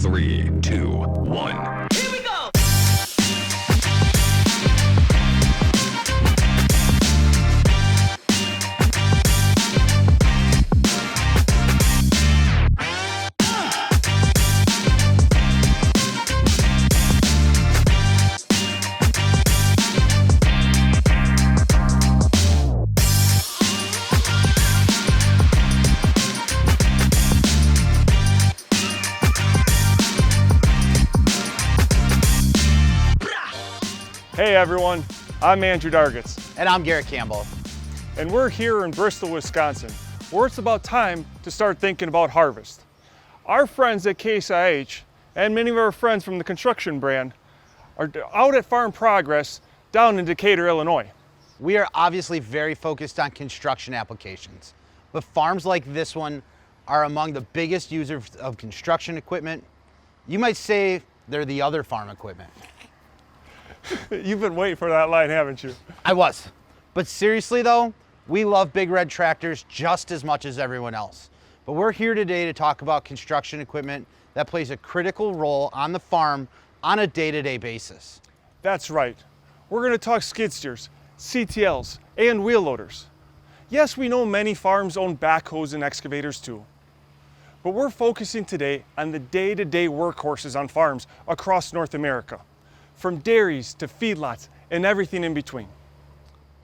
3, 2, 1. Here we go! Hey everyone, I'm Andrew Dargitz, And I'm Garrett Campbell. and we're here in Bristol, Wisconsin, where it's about time to start thinking about harvest. Our friends at Case IH and many of our friends from the construction brand are out at Farm Progress down in Decatur, Illinois. We are obviously very focused on construction applications, but farms like this one are among the biggest users of construction equipment. You might say they're the other farm equipment. You've been waiting for that line, haven't you? I was. But seriously though, we love big red tractors just as much as everyone else. But we're here today to talk about construction equipment that plays a critical role on the farm on a day-to-day basis. That's right. We're going to talk skid steers, CTLs, and wheel loaders. Yes, we know many farms own backhoes and excavators too. But we're focusing today on the day-to-day workhorses on farms across North America, from dairies to feedlots and everything in between.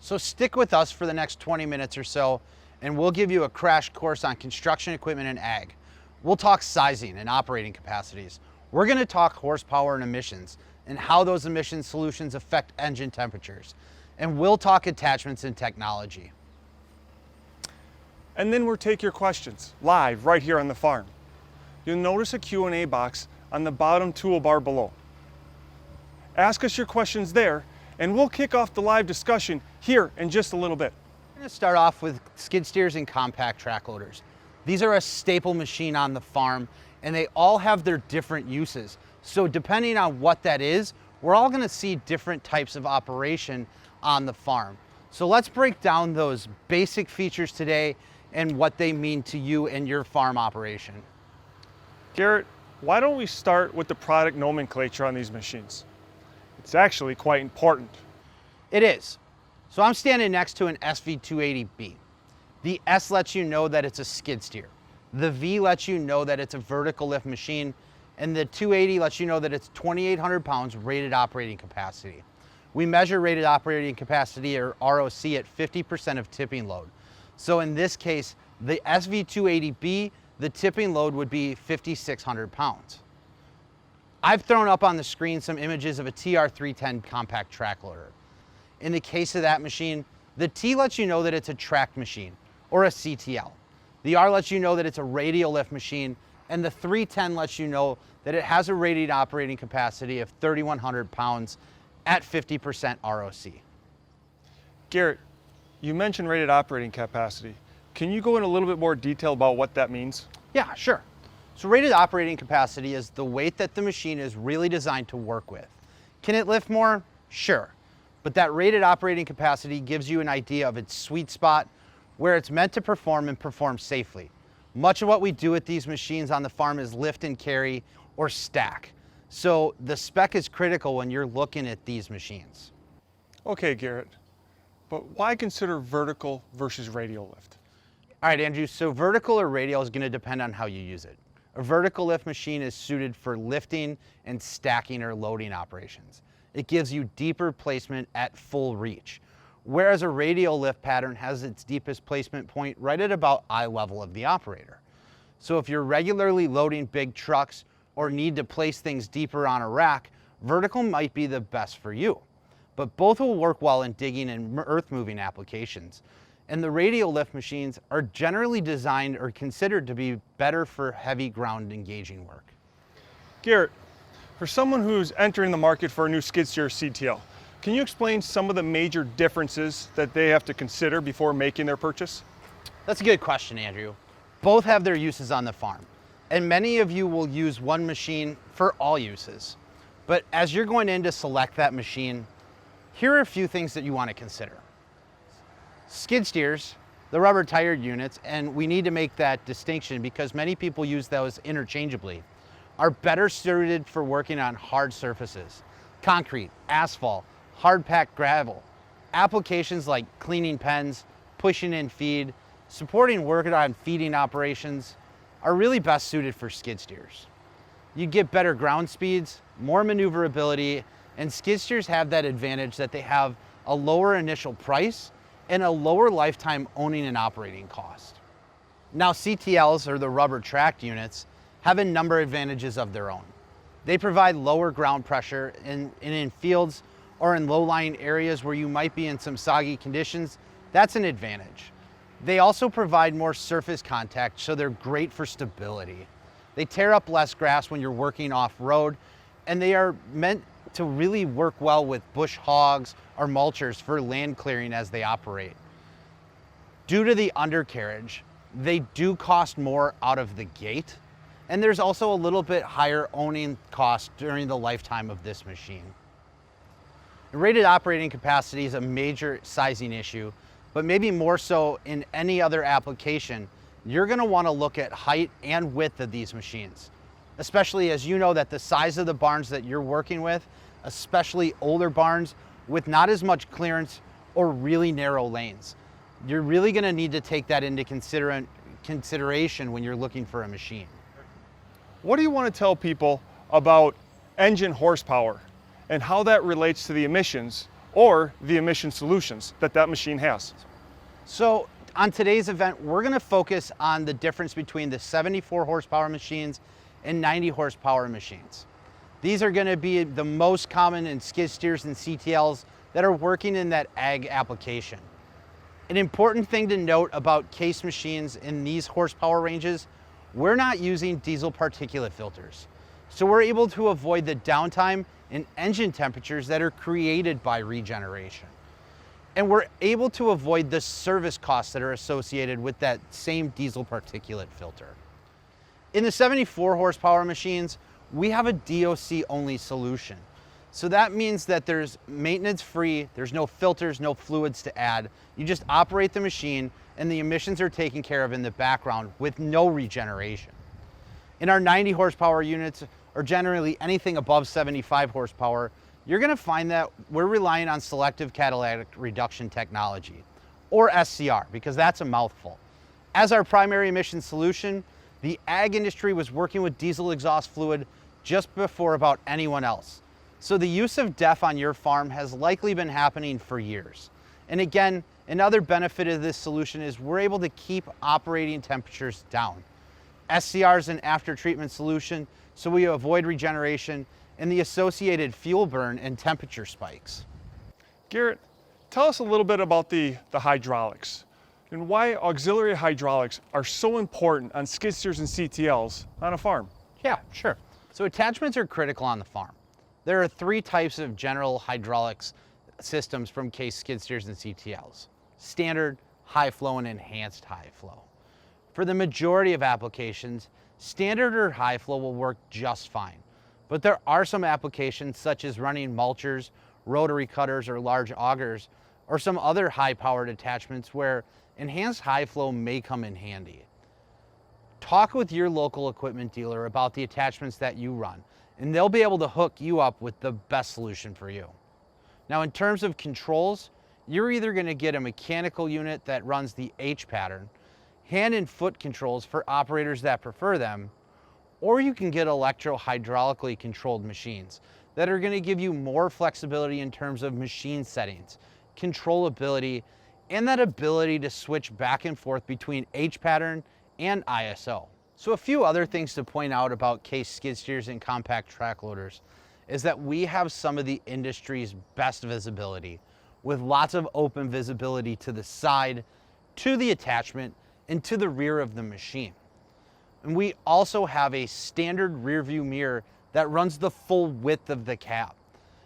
So stick with us for the next 20 minutes or so, and we'll give you a crash course on construction equipment and ag. We'll talk sizing and operating capacities. We're going to talk horsepower and emissions and how those emission solutions affect engine temperatures. And we'll talk attachments and technology. And then we'll take your questions live right here on the farm. You'll notice a Q&A box on the bottom toolbar below. Ask us your questions there, and we'll kick off the live discussion here in just a little bit. We're going to start off with skid steers and compact track loaders. These are a staple machine on the farm, and they all have their different uses. So depending on what that is, we're all going to see different types of operation on the farm. So let's break down those basic features today and what they mean to you and your farm operation. Garrett, why don't we start with the product nomenclature on these machines? It's actually quite important. It is. So I'm standing next to an SV280B. The S lets you know that it's a skid steer. The V lets you know that it's a vertical lift machine, and the 280 lets you know that it's 2,800 pounds rated operating capacity. We measure rated operating capacity, or ROC, at 50% of tipping load. So in this case, the SV280B, the tipping load would be 5,600 pounds. I've thrown up on the screen some images of a TR310 compact track loader. In the case of that machine, the T lets you know that it's a tracked machine, or a CTL. The R lets you know that it's a radial lift machine, and the 310 lets you know that it has a rated operating capacity of 3,100 pounds at 50% ROC. Garrett, you mentioned rated operating capacity. Can you go in a little bit more detail about what that means? Yeah, sure. So rated operating capacity is the weight that the machine is really designed to work with. Can it lift more? Sure. But that rated operating capacity gives you an idea of its sweet spot, where it's meant to perform and perform safely. Much of what we do with these machines on the farm is lift and carry or stack. So the spec is critical when you're looking at these machines. Okay, Garrett, but why consider vertical versus radial lift? All right, Andrew, so vertical or radial is going to depend on how you use it. A vertical lift machine is suited for lifting and stacking or loading operations. It gives you deeper placement at full reach, whereas a radial lift pattern has its deepest placement point right at about eye level of the operator. So if you're regularly loading big trucks or need to place things deeper on a rack, vertical might be the best for you. But both will work well in digging and earth moving applications. And the radial lift machines are generally designed or considered to be better for heavy ground engaging work. Garrett, for someone who's entering the market for a new skid steer CTL, can you explain some of the major differences that they have to consider before making their purchase? That's a good question, Andrew. Both have their uses on the farm, and many of you will use one machine for all uses. But as you're going in to select that machine, here are a few things that you want to consider. Skid steers, the rubber tired units, and we need to make that distinction because many people use those interchangeably. are better suited for working on hard surfaces, concrete, asphalt, hard-packed gravel. Applications like cleaning pens, pushing in feed, supporting work on feeding operations are really best suited for skid steers. You get better ground speeds, more maneuverability, and skid steers have that advantage that they have a lower initial price and a lower lifetime owning and operating cost. Now CTLs, or the rubber tracked units, have a number of advantages of their own. They provide lower ground pressure in fields or in low-lying areas where you might be in some soggy conditions. That's an advantage. They also provide more surface contact, so they're great for stability. They tear up less grass when you're working off-road, and they are meant to really work well with bush hogs or mulchers for land clearing as they operate. Due to the undercarriage, they do cost more out of the gate, and there's also a little bit higher owning cost during the lifetime of this machine. Rated operating capacity is a major sizing issue, but maybe more so in any other application. You're going to want to look at height and width of these machines, especially as you know that the size of the barns that you're working with, especially older barns with not as much clearance or really narrow lanes. You're really going to need to take that into consideration when you're looking for a machine. What do you want to tell people about engine horsepower and how that relates to the emissions or the emission solutions that machine has? So on today's event, we're going to focus on the difference between the 74 horsepower machines and 90 horsepower machines. These are going to be the most common in skid steers and CTLs that are working in that ag application. An important thing to note about case machines in these horsepower ranges, we're not using diesel particulate filters. So we're able to avoid the downtime and engine temperatures that are created by regeneration. And we're able to avoid the service costs that are associated with that same diesel particulate filter. In the 74 horsepower machines, we have a DOC only solution. So that means that there's maintenance free, there's no filters, no fluids to add. You just operate the machine and the emissions are taken care of in the background with no regeneration. In our 90 horsepower units, or generally anything above 75 horsepower, you're going to find that we're relying on selective catalytic reduction technology, or SCR, because that's a mouthful. As our primary emission solution, the ag industry was working with diesel exhaust fluid just before about anyone else. So the use of DEF on your farm has likely been happening for years. And again, another benefit of this solution is we're able to keep operating temperatures down. SCR is an after treatment solution, so we avoid regeneration and the associated fuel burn and temperature spikes. Garrett, tell us a little bit about the hydraulics and why auxiliary hydraulics are so important on skid steers and CTLs on a farm. Yeah, sure. So attachments are critical on the farm. There are three types of general hydraulics systems from case skid steers and CTLs: standard, high flow, and enhanced high flow. For the majority of applications, standard or high flow will work just fine. But there are some applications such as running mulchers, rotary cutters, or large augers, or some other high-powered attachments where enhanced high flow may come in handy. Talk with your local equipment dealer about the attachments that you run, and they'll be able to hook you up with the best solution for you. Now, in terms of controls, you're either going to get a mechanical unit that runs the H pattern, hand and foot controls for operators that prefer them, or you can get electro-hydraulically controlled machines that are going to give you more flexibility in terms of machine settings, controllability, and that ability to switch back and forth between H pattern and ISO. So a few other things to point out about case skid steers and compact track loaders is that we have some of the industry's best visibility, with lots of open visibility to the side, to the attachment, and to the rear of the machine. And we also have a standard rear view mirror that runs the full width of the cab,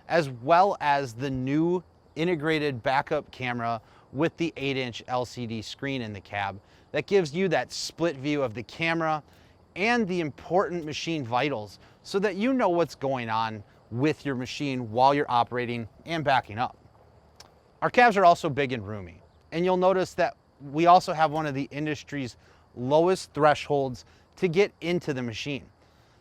as well as the new integrated backup camera with the 8-inch LCD screen in the cab that gives you that split view of the camera and the important machine vitals so that you know what's going on with your machine while you're operating and backing up. Our cabs are also big and roomy, and you'll notice that we also have one of the industry's lowest thresholds to get into the machine.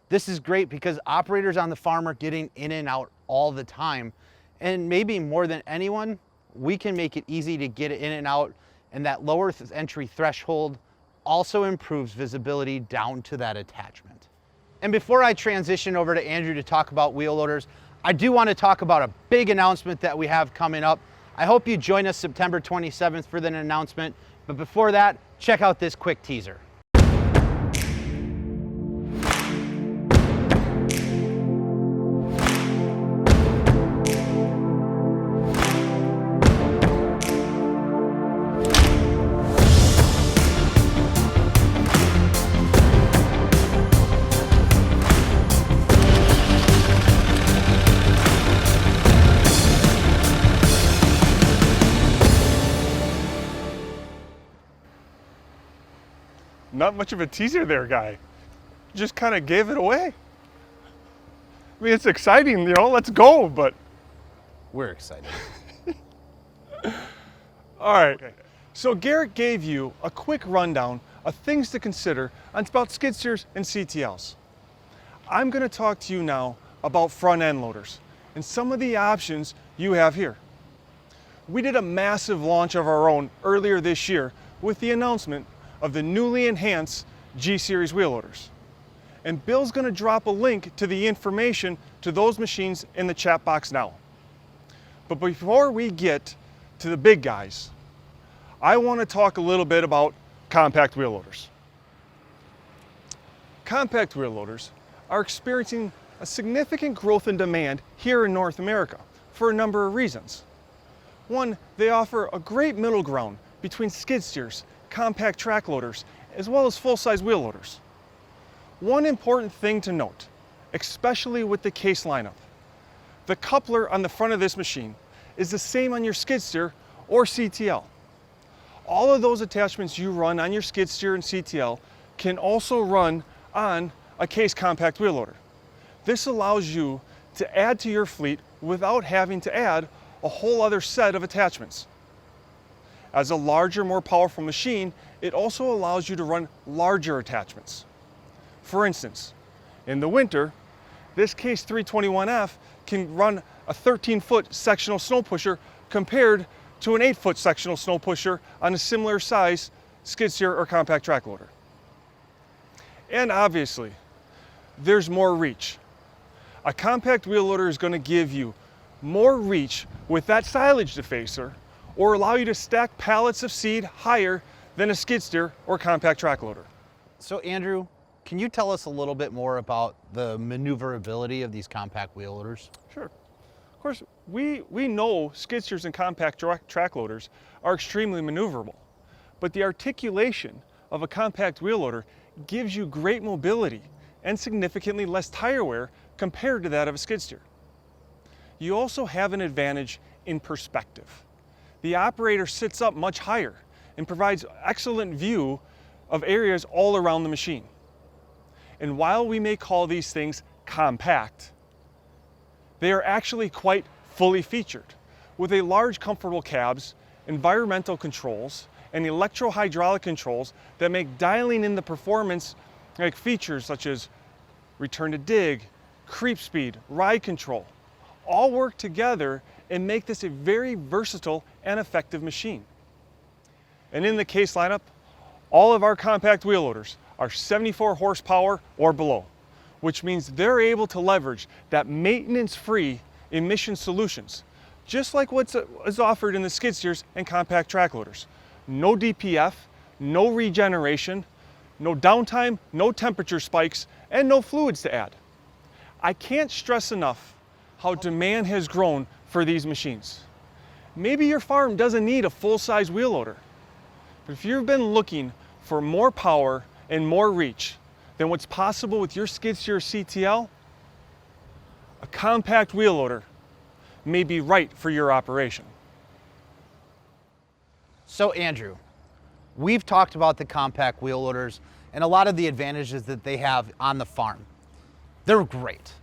This is great because operators on the farm are getting in and out all the time. And maybe more than anyone, we can make it easy to get in and out, and that lower entry threshold also improves visibility down to that attachment. And before I transition over to Andrew to talk about wheel loaders, I do want to talk about a big announcement that we have coming up. I hope you join us September 27th for the announcement, but before that, check out this quick teaser. Not much of a teaser there, guy. Just kind of gave it away. I mean, it's exciting, you know, let's go, but. We're excited. All right. Okay. So Garrett gave you a quick rundown of things to consider about skid steers and CTLs. I'm going to talk to you now about front end loaders and some of the options you have here. We did a massive launch of our own earlier this year with the announcement of the newly enhanced G-Series wheel loaders. And Bill's gonna drop a link to the information to those machines in the chat box now. But before we get to the big guys, I wanna talk a little bit about compact wheel loaders. Compact wheel loaders are experiencing a significant growth in demand here in North America for a number of reasons. One, they offer a great middle ground between skid steers, compact track loaders, as well as full-size wheel loaders. One important thing to note, especially with the case lineup, the coupler on the front of this machine is the same on your skid steer or CTL. All of those attachments you run on your skid steer and CTL can also run on a case compact wheel loader. This allows you to add to your fleet without having to add a whole other set of attachments. As a larger, more powerful machine, it also allows you to run larger attachments. For instance, in the winter, this Case 321F can run a 13-foot sectional snow pusher compared to an 8-foot sectional snow pusher on a similar size skid steer or compact track loader. And obviously, there's more reach. A compact wheel loader is going to give you more reach with that silage defacer, or allow you to stack pallets of seed higher than a skid steer or compact track loader. So Andrew, can you tell us a little bit more about the maneuverability of these compact wheel loaders? Sure. Of course, we know skid steers and compact track loaders are extremely maneuverable, but the articulation of a compact wheel loader gives you great mobility and significantly less tire wear compared to that of a skid steer. You also have an advantage in perspective. The operator sits up much higher and provides excellent view of areas all around the machine. And while we may call these things compact, they are actually quite fully featured with a large comfortable cabs, environmental controls, and electro-hydraulic controls that make dialing in the performance like features such as return to dig, creep speed, ride control, all work together and make this a very versatile and effective machine. And in the case lineup, all of our compact wheel loaders are 74 horsepower or below, which means they're able to leverage that maintenance-free emission solutions, just like what is offered in the skid steers and compact track loaders. No DPF, no regeneration, no downtime, no temperature spikes, and no fluids to add. I can't stress enough how demand has grown for these machines. Maybe your farm doesn't need a full-size wheel loader, but if you've been looking for more power and more reach than what's possible with your skid steer CTL, a compact wheel loader may be right for your operation. So Andrew, we've talked about the compact wheel loaders and a lot of the advantages that they have on the farm. They're great,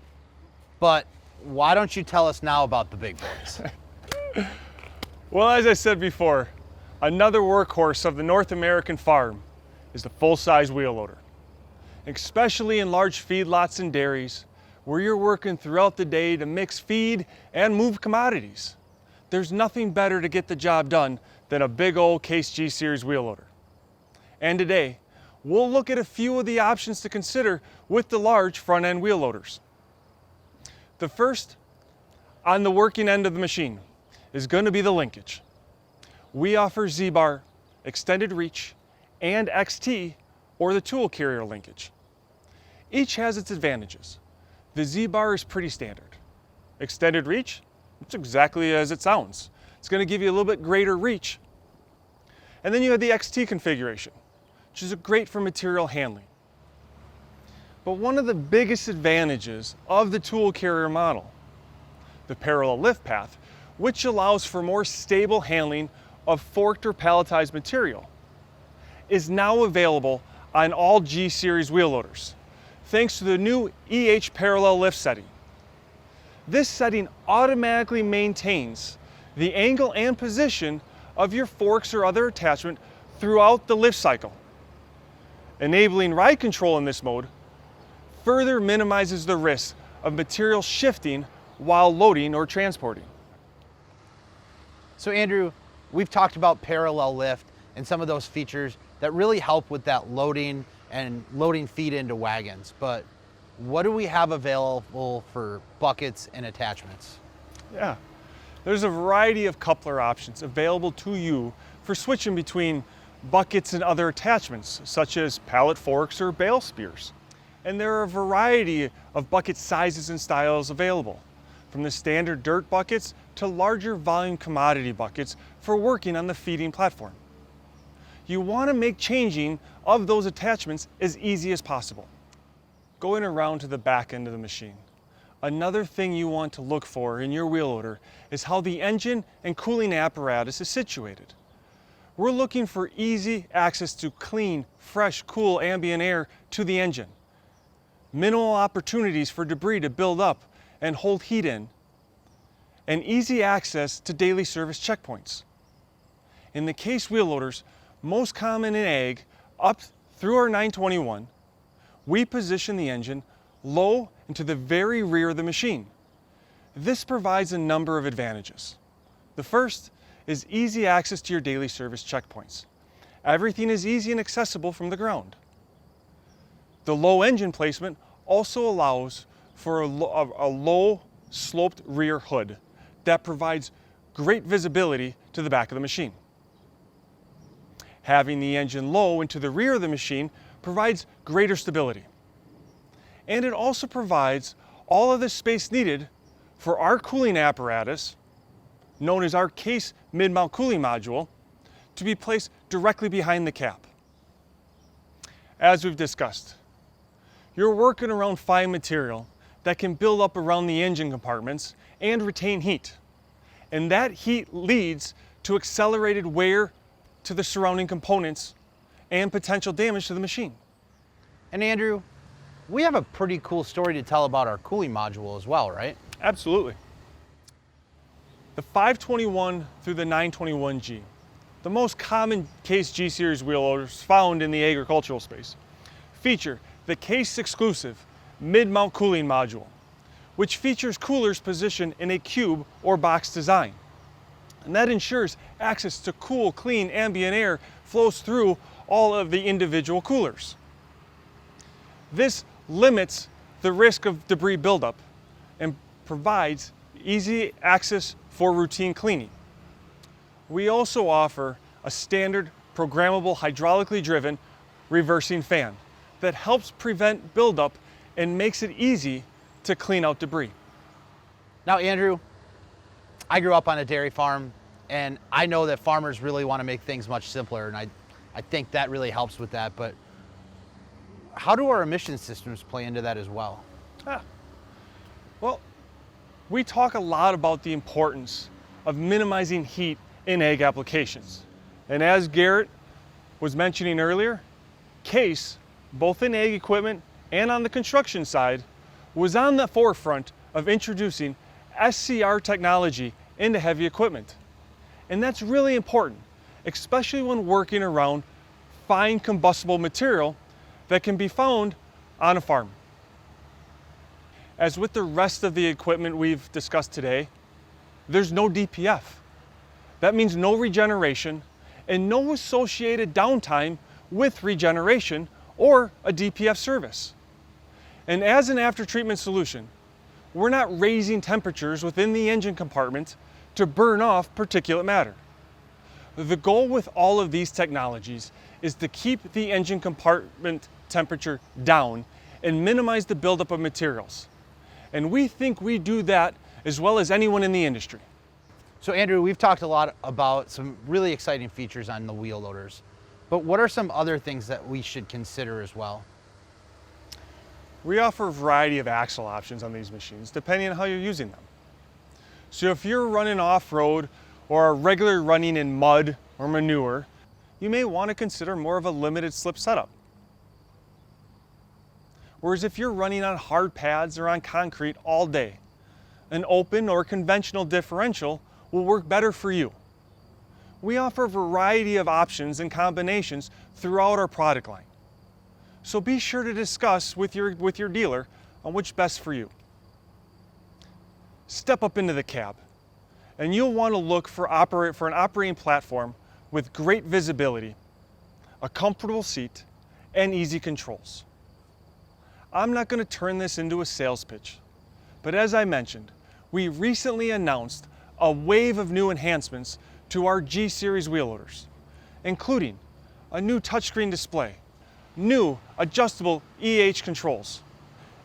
but why don't you tell us now about the big boys? Well, as I said before, another workhorse of the North American farm is the full-size wheel loader. especially in large feedlots and dairies, where you're working throughout the day to mix feed and move commodities. There's nothing better to get the job done than a big old Case G Series wheel loader. And today, we'll look at a few of the options to consider with the large front end wheel loaders. The first, on the working end of the machine, is going to be the Linkage. We offer Z-Bar, Extended Reach, and XT, or the tool carrier linkage. Each has its advantages. The Z-Bar is pretty standard. Extended Reach, it's exactly as it sounds. It's going to give you a little bit greater reach. And then you have the XT configuration, which is great for material handling. But one of the biggest advantages of the tool carrier model, the parallel lift path, which allows for more stable handling of forked or palletized material, is now available on all G Series wheel loaders, thanks to the new EH parallel lift setting. This setting automatically maintains the angle and position of your forks or other attachment throughout the lift cycle. Enabling ride control in this mode further minimizes the risk of material shifting while loading or transporting. So Andrew, we've talked about parallel lift and some of those features that really help with that loading and loading feed into wagons, but what do we have available for buckets and attachments? Yeah, there's a variety of coupler options available to you for switching between buckets and other attachments, such as pallet forks or bale spears. And there are a variety of bucket sizes and styles available, from the standard dirt buckets to larger volume commodity buckets for working on the feeding platform. You want to make changing of those attachments as easy as possible. Going around to the back end of the machine, another thing you want to look for in your wheel loader is how the engine and cooling apparatus is situated. We're looking for easy access to clean, fresh, cool ambient air to the engine, minimal opportunities for debris to build up and hold heat in, and easy access to daily service checkpoints. In the Case wheel loaders, most common in ag, up through our 921, we position the engine low and to the very rear of the machine. This provides a number of advantages. The first is easy access to your daily service checkpoints. Everything is easy and accessible from the ground. The low engine placement also allows for a low sloped rear hood that provides great visibility to the back of the machine. Having the engine low and to the rear of the machine provides greater stability. And it also provides all of the space needed for our cooling apparatus, known as our Case mid-mount cooling module, to be placed directly behind the cap. As we've discussed, you're working around fine material that can build up around the engine compartments and retain heat. And that heat leads to accelerated wear to the surrounding components and potential damage to the machine. And Andrew, we have a pretty cool story to tell about our cooling module as well, right? Absolutely. The 521 through the 921G, the most common Case G Series wheel loaders found in the agricultural space, feature the Case exclusive mid-mount cooling module, which features coolers positioned in a cube or box design. And that ensures access to cool, clean ambient air flows through all of the individual coolers. This limits the risk of debris buildup and provides easy access for routine cleaning. We also offer a standard programmable hydraulically driven reversing fan that helps prevent buildup and makes it easy to clean out debris. Now, Andrew, I grew up on a dairy farm, and I know that farmers really want to make things much simpler, and I think that really helps with that, but how do our emission systems play into that as well? Well, we talk a lot about the importance of minimizing heat in ag applications. And as Garrett was mentioning earlier, Case, both in ag equipment and on the construction side, was on the forefront of introducing SCR technology into heavy equipment. And that's really important, especially when working around fine combustible material that can be found on a farm. As with the rest of the equipment we've discussed today, there's no DPF. That means no regeneration and no associated downtime with regeneration or a DPF service. And as an after-treatment solution, we're not raising temperatures within the engine compartment to burn off particulate matter. The goal with all of these technologies is to keep the engine compartment temperature down and minimize the buildup of materials. And we think we do that as well as anyone in the industry. So Andrew, we've talked a lot about some really exciting features on the wheel loaders, but what are some other things that we should consider as well? We offer a variety of axle options on these machines depending on how you're using them. So if you're running off-road or are regularly running in mud or manure, you may want to consider more of a limited slip setup. Whereas if you're running on hard pads or on concrete all day, an open or conventional differential will work better for you. We offer a variety of options and combinations throughout our product line. So be sure to discuss with your dealer on which best for you. Step up into the cab, and you'll want to look for an operating platform with great visibility, a comfortable seat, and easy controls. I'm not going to turn this into a sales pitch, but as I mentioned, we recently announced a wave of new enhancements to our G-Series wheel loaders, including a new touchscreen display, new adjustable EH controls,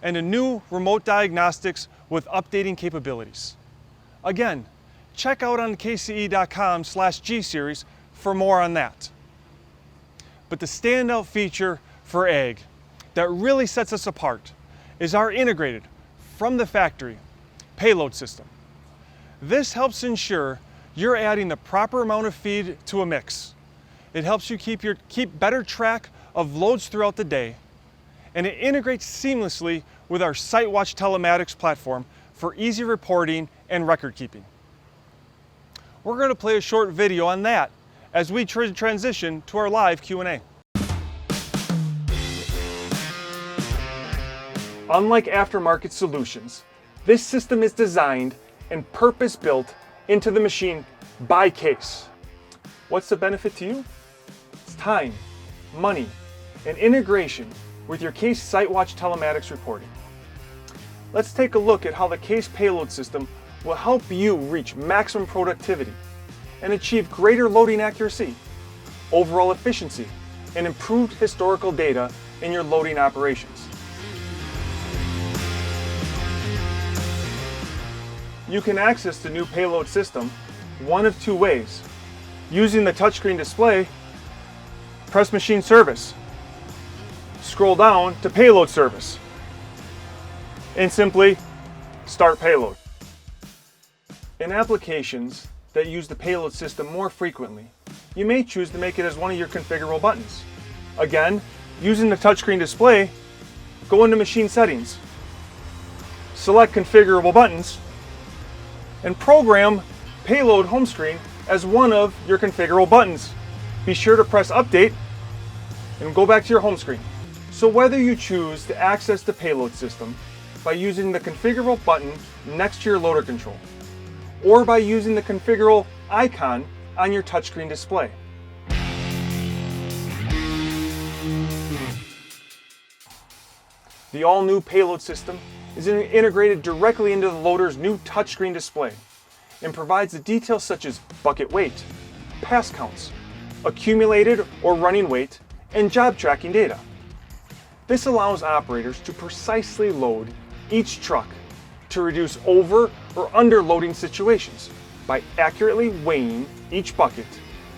and a new remote diagnostics with updating capabilities. Again, check out on kce.com/G-Series for more on that. But the standout feature for Ag that really sets us apart is our integrated, from the factory, payload system. This helps ensure you're adding the proper amount of feed to a mix. It helps you keep better track of loads throughout the day, and it integrates seamlessly with our SiteWatch telematics platform for easy reporting and record keeping. We're going to play a short video on that as we transition to our live Q&A. Unlike aftermarket solutions, this system is designed and purpose-built into the machine by Case. What's the benefit to you? It's time, money, and integration with your Case SiteWatch telematics reporting. Let's take a look at how the Case payload system will help you reach maximum productivity and achieve greater loading accuracy, overall efficiency, and improved historical data in your loading operations. You can access the new payload system one of two ways. Using the touchscreen display, press Machine Service, scroll down to Payload Service, and simply start payload. In applications that use the payload system more frequently, you may choose to make it as one of your configurable buttons. Again, using the touchscreen display, go into Machine Settings, select Configurable Buttons, and program Payload Home Screen as one of your configurable buttons. Be sure to press Update and go back to your home screen. So whether you choose to access the payload system by using the configurable button next to your loader control, or by using the configurable icon on your touchscreen display. The all-new payload system is integrated directly into the loader's new touchscreen display and provides the details such as bucket weight, pass counts, accumulated or running weight, and job tracking data. This allows operators to precisely load each truck to reduce over or underloading situations by accurately weighing each bucket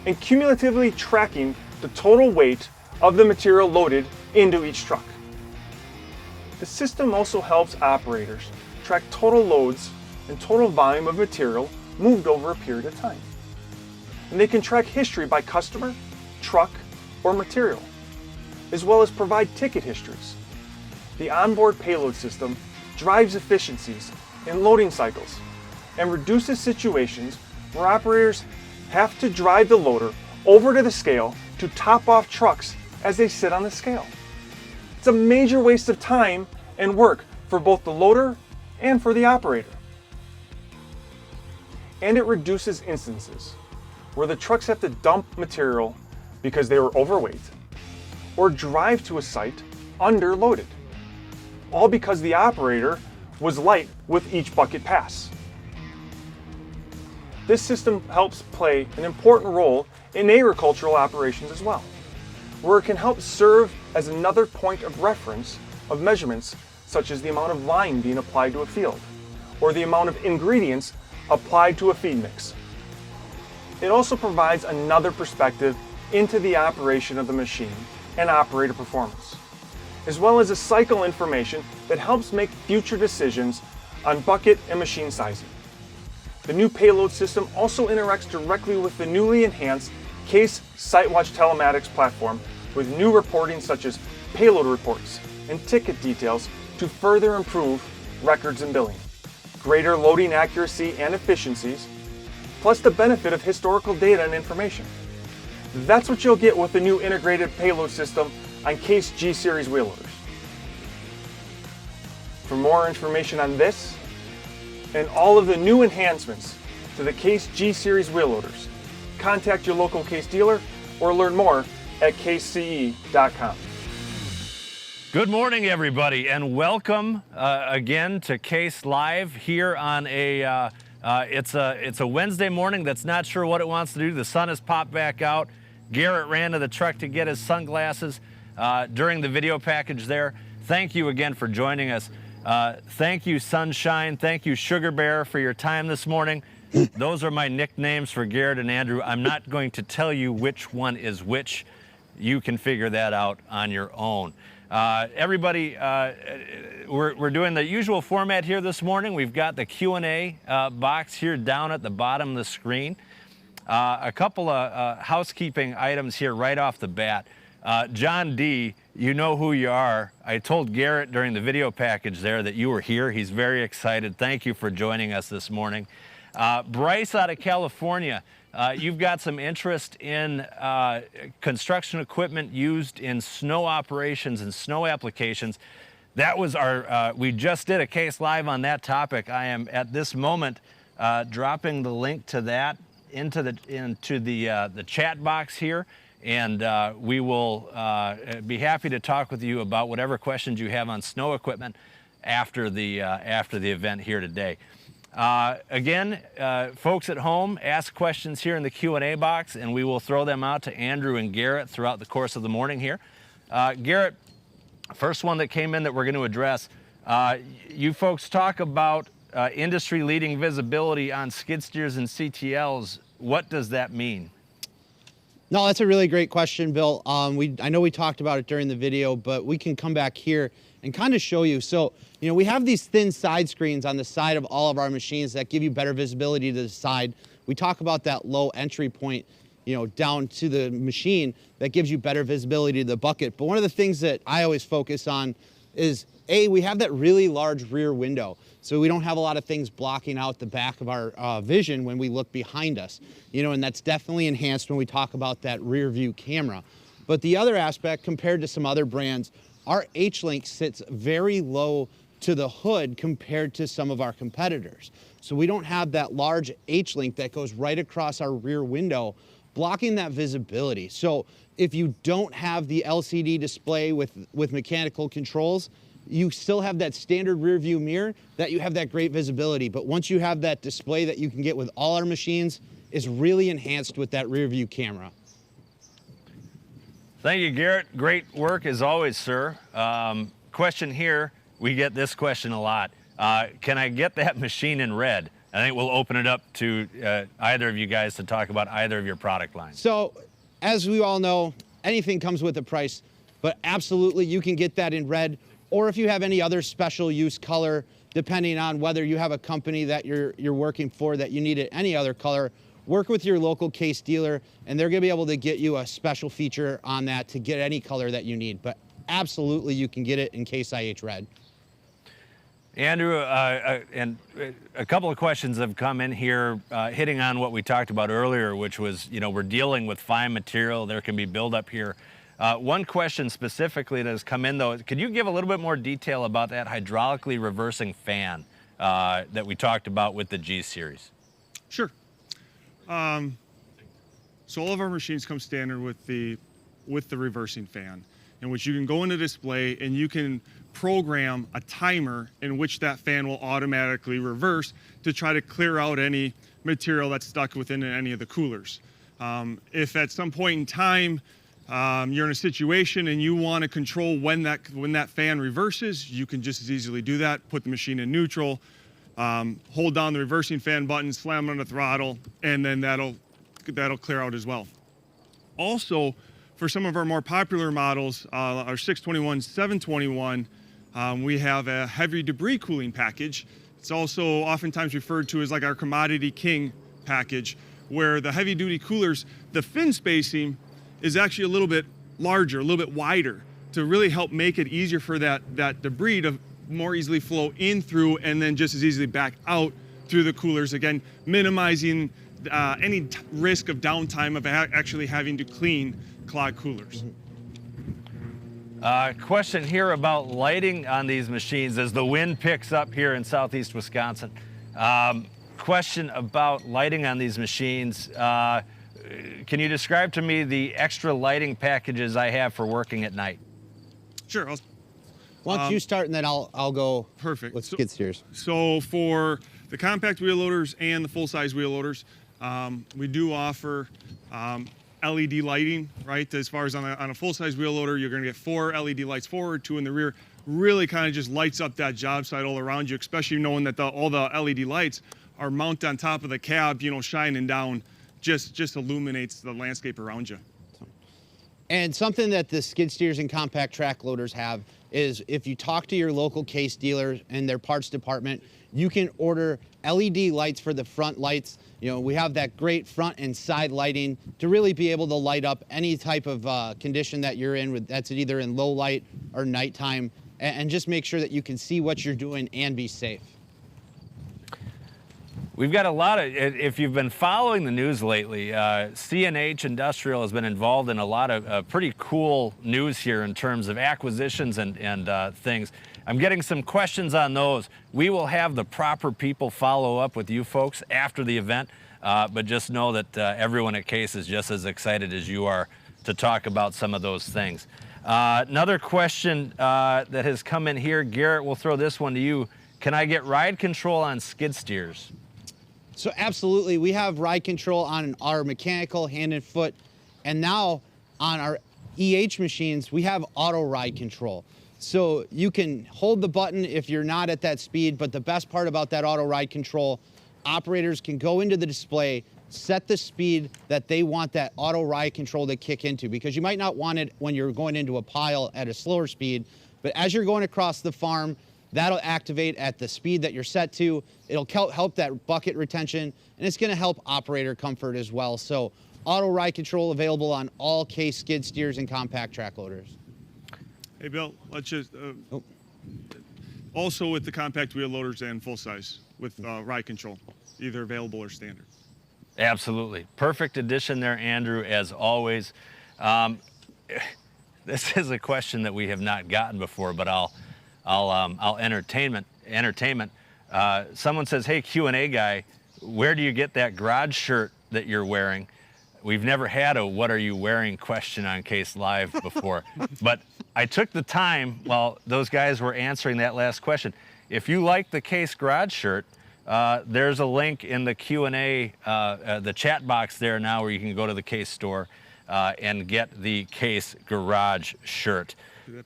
and cumulatively tracking the total weight of the material loaded into each truck. The system also helps operators track total loads and total volume of material moved over a period of time. And they can track history by customer, truck, or material, as well as provide ticket histories. The onboard payload system drives efficiencies in loading cycles and reduces situations where operators have to drive the loader over to the scale to top off trucks as they sit on the scale. It's a major waste of time and work for both the loader and for the operator. And it reduces instances where the trucks have to dump material because they were overweight or drive to a site underloaded, all because the operator was light with each bucket pass. This system helps play an important role in agricultural operations as well, where it can help serve as another point of reference of measurements such as the amount of lime being applied to a field or the amount of ingredients applied to a feed mix. It also provides another perspective into the operation of the machine and operator performance, as well as a cycle information that helps make future decisions on bucket and machine sizing. The new payload system also interacts directly with the newly enhanced Case SiteWatch telematics platform with new reporting such as payload reports and ticket details to further improve records and billing, greater loading accuracy and efficiencies, plus the benefit of historical data and information. That's what you'll get with the new integrated payload system on Case G-Series wheel loaders. For more information on this and all of the new enhancements to the Case G-Series wheel loaders, contact your local Case dealer or learn more at casece.com. Good morning, everybody, and welcome again to Case Live here on it's a Wednesday morning that's not sure what it wants to do. The sun has popped back out. Garrett ran to the truck to get his sunglasses during the video package there. Thank you again for joining us. Thank you, Sunshine. Thank you, Sugar Bear, for your time this morning. Those are my nicknames for Garrett and Andrew. I'm not going to tell you which one is which. You can figure that out on your own. Everybody, we're doing the usual format here this morning. We've got the Q&A box here down at the bottom of the screen. A couple of housekeeping items here right off the bat. John D., you know who you are. I told Garrett during the video package there that you were here. He's very excited. Thank you for joining us this morning. Bryce out of California, you've got some interest in construction equipment used in snow operations and snow applications. That was our, we just did a Case Live on that topic. I am at this moment dropping the link to that into the chat box here, and we will be happy to talk with you about whatever questions you have on snow equipment after the event here today. Again, folks at home, ask questions here in the Q&A box, and we will throw them out to Andrew and Garrett throughout the course of the morning here. Garrett, first one that came in that we're going to address, you folks talk about industry-leading visibility on skid steers and CTLs. What does that mean? No, that's a really great question, Bill. I know we talked about it during the video, but we can come back here and kind of show you. So, you know, we have these thin side screens on the side of all of our machines that give you better visibility to the side. We talk about that low entry point, you know, down to the machine that gives you better visibility to the bucket. But one of the things that I always focus on is, we have that really large rear window. So we don't have a lot of things blocking out the back of our vision when we look behind us, you know, and that's definitely enhanced when we talk about that rear view camera. But the other aspect, compared to some other brands, our H-Link sits very low to the hood compared to some of our competitors. So we don't have that large H-Link that goes right across our rear window, blocking that visibility. So if you don't have the LCD display with mechanical controls, you still have that standard rear view mirror that you have that great visibility. But once you have that display that you can get with all our machines, is really enhanced with that rear view camera. Thank you, Garrett. Great work as always, sir. Question here, we get this question a lot. Can I get that machine in red? I think we'll open it up to either of you guys to talk about either of your product lines. So, as we all know, anything comes with a price, but absolutely you can get that in red, or if you have any other special use color, depending on whether you have a company that you're working for that you need it any other color, work with your local Case dealer, and they're gonna be able to get you a special feature on that to get any color that you need. But absolutely, you can get it in Case IH Red. Andrew, and a couple of questions have come in here hitting on what we talked about earlier, which was, you know, we're dealing with fine material. There can be buildup here. One question specifically that has come in, though, could you give a little bit more detail about that hydraulically reversing fan that we talked about with the G Series? Sure. So all of our machines come standard with the reversing fan, in which you can go into display and you can program a timer in which that fan will automatically reverse to try to clear out any material that's stuck within any of the coolers. If at some point in time you're in a situation and you want to control when that fan reverses, you can just as easily do that. Put the machine in neutral, hold down the reversing fan button, slam on the throttle, and then that'll clear out as well. Also, for some of our more popular models, our 621, 721, we have a heavy debris cooling package. It's also oftentimes referred to as like our Commodity King package, where the heavy duty coolers, the fin spacing is actually a little bit larger, a little bit wider, to really help make it easier for that debris to more easily flow in through and then just as easily back out through the coolers, again, minimizing any risk of downtime of actually having to clean clogged coolers. Question here about lighting on these machines as the wind picks up here in southeast Wisconsin. Question about lighting on these machines. Can you describe to me the extra lighting packages I have for working at night? Sure. Why don't you start and then I'll go Perfect. with skid steers. So for the compact wheel loaders and the full-size wheel loaders, we do offer LED lighting, right? As far as on a full-size wheel loader, you're gonna get 4 LED lights forward, 2 in the rear. Really kind of just lights up that job site all around you, especially knowing that all the LED lights are mounted on top of the cab, you know, shining down, just illuminates the landscape around you. And something that the skid steers and compact track loaders have is if you talk to your local case dealer and their parts department, you can order LED lights for the front lights. You know, we have that great front and side lighting to really be able to light up any type of condition that you're in, that's either in low light or nighttime, and just make sure that you can see what you're doing and be safe. We've got a lot of, if you've been following the news lately, CNH Industrial has been involved in a lot of pretty cool news here in terms of acquisitions and things. I'm getting some questions on those. We will have the proper people follow up with you folks after the event, but just know that everyone at Case is just as excited as you are to talk about some of those things. Another question that has come in here, Garrett, we'll throw this one to you. Can I get ride control on skid steers? So absolutely, we have ride control on our mechanical hand and foot, and now on our EH machines, we have auto ride control. So you can hold the button if you're not at that speed, but the best part about that auto ride control, operators can go into the display, set the speed that they want that auto ride control to kick into, because you might not want it when you're going into a pile at a slower speed, but as you're going across the farm, that'll activate at the speed that you're set to. It'll help that bucket retention, and it's gonna help operator comfort as well. So auto ride control available on all Case skid steers and compact track loaders. Hey, Bill, let's just, also with the compact wheel loaders and full size with ride control, either available or standard. Absolutely. Perfect addition there, Andrew, as always. This is a question that we have not gotten before, but I'll entertainment. Someone says, hey, Q&A guy, where do you get that garage shirt that you're wearing? We've never had a what are you wearing question on Case Live before, but I took the time while those guys were answering that last question. If you like the Case garage shirt, there's a link in the Q&A, the chat box there now where you can go to the Case store and get the Case garage shirt.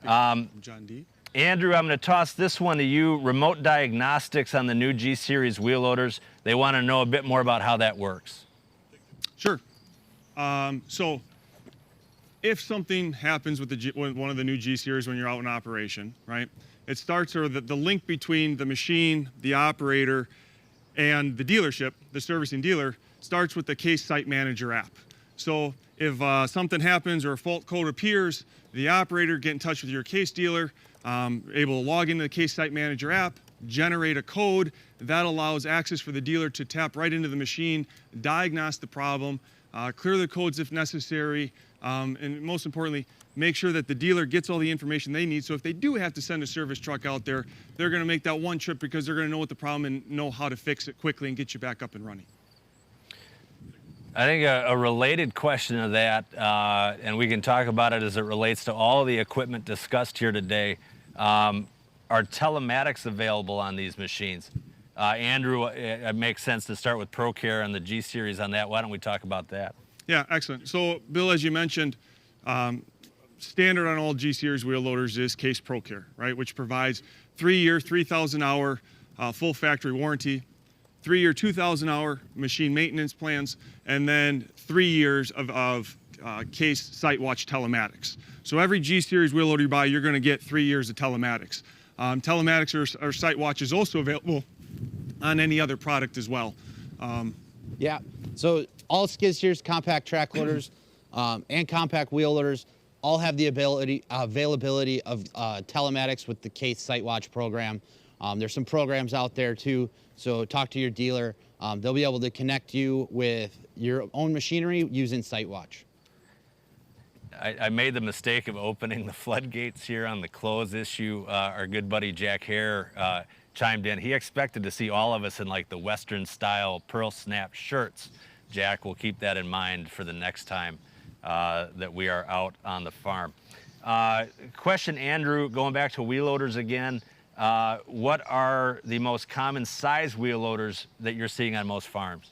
John D. Andrew, I'm going to toss this one to you. Remote diagnostics on the new G-Series wheel loaders. They want to know a bit more about how that works. Sure. So if something happens with one of the new G-Series when you're out in operation, right, it starts, or the link between the machine, the operator, and the dealership, the servicing dealer, starts with the Case Site Manager app. So if something happens or a fault code appears, the operator get in touch with your Case dealer, able to log into the Case Site Manager app, generate a code that allows access for the dealer to tap right into the machine, diagnose the problem, clear the codes if necessary, and most importantly, make sure that the dealer gets all the information they need. So if they do have to send a service truck out there, they're going to make that one trip because they're going to know what the problem and know how to fix it quickly and get you back up and running. I think a related question to that, and we can talk about it as it relates to all of the equipment discussed here today, are telematics available on these machines? Andrew, it makes sense to start with ProCare and the G Series on that. Why don't we talk about that? Yeah, excellent. So, Bill, as you mentioned, standard on all G Series wheel loaders is Case ProCare, right, which provides 3-year, 3,000-hour full factory warranty, 3-year, 2,000-hour machine maintenance plans, and then 3 years of Case SiteWatch telematics. So every G Series wheel loader you buy, you're going to get 3 years of telematics. Telematics or SiteWatch is also available on any other product as well. Yeah, so all skid steers, compact track loaders, and compact wheel loaders all have the availability of telematics with the Case SiteWatch program. There's some programs out there too, so talk to your dealer. They'll be able to connect you with your own machinery using SiteWatch. I made the mistake of opening the floodgates here on the clothes issue. Our good buddy Jack Hare chimed in. He expected to see all of us in like the Western style pearl snap shirts. Jack, will keep that in mind for the next time that we are out on the farm. Question, Andrew, going back to wheel loaders again. What are the most common size wheel loaders that you're seeing on most farms?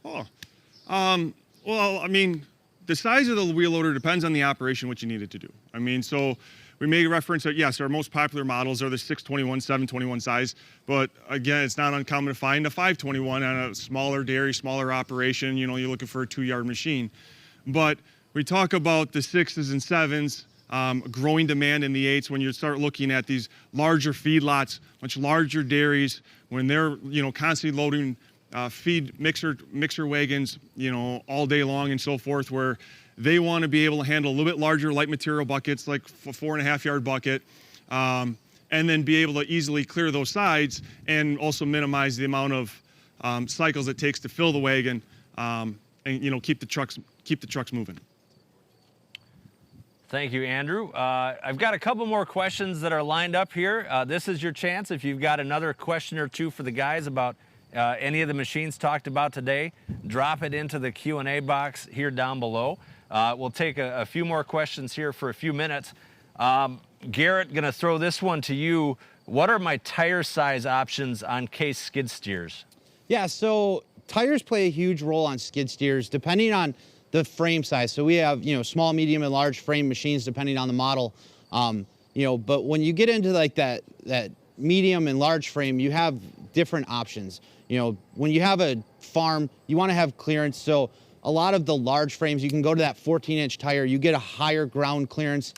Well, I mean, the size of the wheel loader depends on the operation, what you need it to do. I mean, so we may reference that, yes, our most popular models are the 621, 721 size, but again, it's not uncommon to find a 521 on a smaller dairy, smaller operation. You know, you're looking for a 2-yard machine. But we talk about the 6s and 7s, growing demand in the 8s when you start looking at these larger feedlots, much larger dairies, when they're, you know, constantly loading feed mixer wagons, you know, all day long and so forth, where they want to be able to handle a little bit larger light material buckets, like a 4.5-yard bucket, and then be able to easily clear those sides and also minimize the amount of cycles it takes to fill the wagon, and, you know, keep the trucks moving. Thank you, Andrew. I've got a couple more questions that are lined up here. This is your chance. If you've got another question or two for the guys about any of the machines talked about today, drop it into the Q&A box here down below. We'll take a few more questions here for a few minutes. Garrett, gonna throw this one to you. What are my tire size options on Case skid steers? Yeah, so tires play a huge role on skid steers depending on the frame size. So we have, you know, small, medium, and large frame machines depending on the model. You know, but when you get into like that medium and large frame, you have different options. You know, when you have a farm, you want to have clearance. So a lot of the large frames, you can go to that 14-inch tire, you get a higher ground clearance.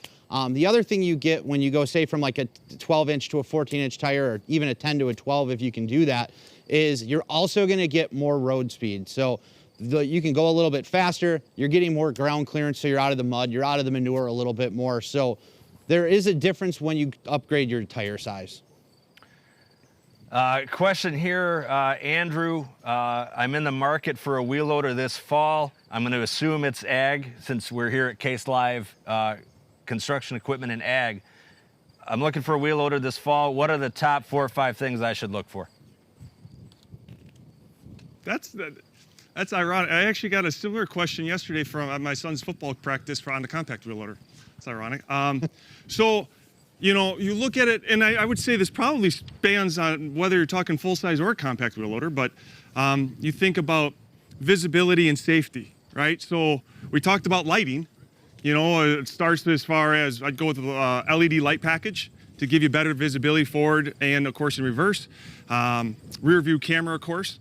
The other thing you get when you go, say, from like a 12-inch to a 14-inch tire, or even a 10 to a 12, if you can do that, is you're also going to get more road speed. So you can go a little bit faster, you're getting more ground clearance, so you're out of the mud, you're out of the manure a little bit more. So there is a difference when you upgrade your tire size. Question here, Andrew. I'm in the market for a wheel loader this fall. I'm going to assume it's ag, since we're here at Case Live, construction equipment and ag. I'm looking for a wheel loader this fall. What are the top 4 or 5 things I should look for? That's ironic. I actually got a similar question yesterday from my son's football practice on the compact wheel loader. It's ironic. So, you know, you look at it, and I would say this probably spans on whether you're talking full-size or compact wheel loader, but you think about visibility and safety, right? So we talked about lighting. You know, it starts as far as, I'd go with the LED light package to give you better visibility forward and, of course, in reverse. Rear view camera, of course.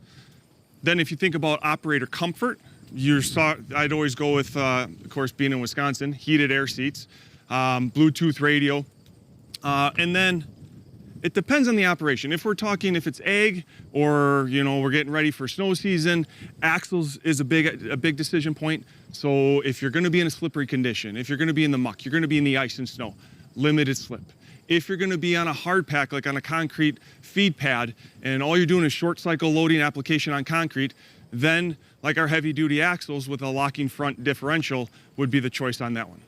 Then if you think about operator comfort, I'd always go with, of course, being in Wisconsin, heated air seats, Bluetooth radio. And then it depends on the operation. If we're talking, if it's ag or, you know, we're getting ready for snow season, axles is a big decision point. So if you're going to be in a slippery condition, if you're going to be in the muck, you're going to be in the ice and snow, limited slip. If you're going to be on a hard pack, like on a concrete feed pad, and all you're doing is short cycle loading application on concrete, then like our heavy duty axles with a locking front differential would be the choice on that one.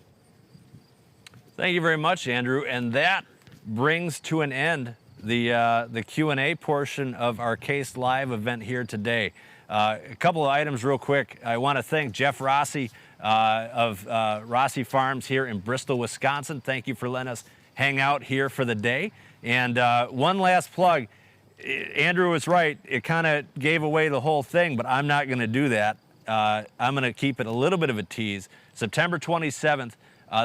Thank you very much, Andrew. And that brings to an end the Q&A portion of our Case Live event here today. A couple of items real quick. I want to thank Jeff Rossi of Rossi Farms here in Bristol, Wisconsin. Thank you for letting us hang out here for the day. And one last plug. Andrew was right. It kind of gave away the whole thing, but I'm not going to do that. I'm going to keep it a little bit of a tease. September 27th,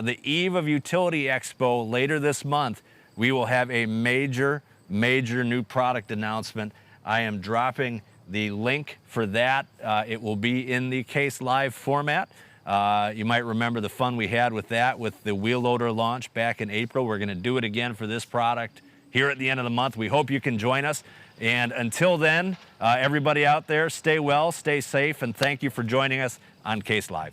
the eve of Utility Expo later this month, we will have a major new product announcement. I am dropping the link for that. It will be in the Case Live format. You might remember the fun we had with that with the wheel loader launch back in April. We're going to do it again for this product here at the end of the month. We hope you can join us. And until then, everybody out there, stay well, stay safe, and thank you for joining us on Case Live.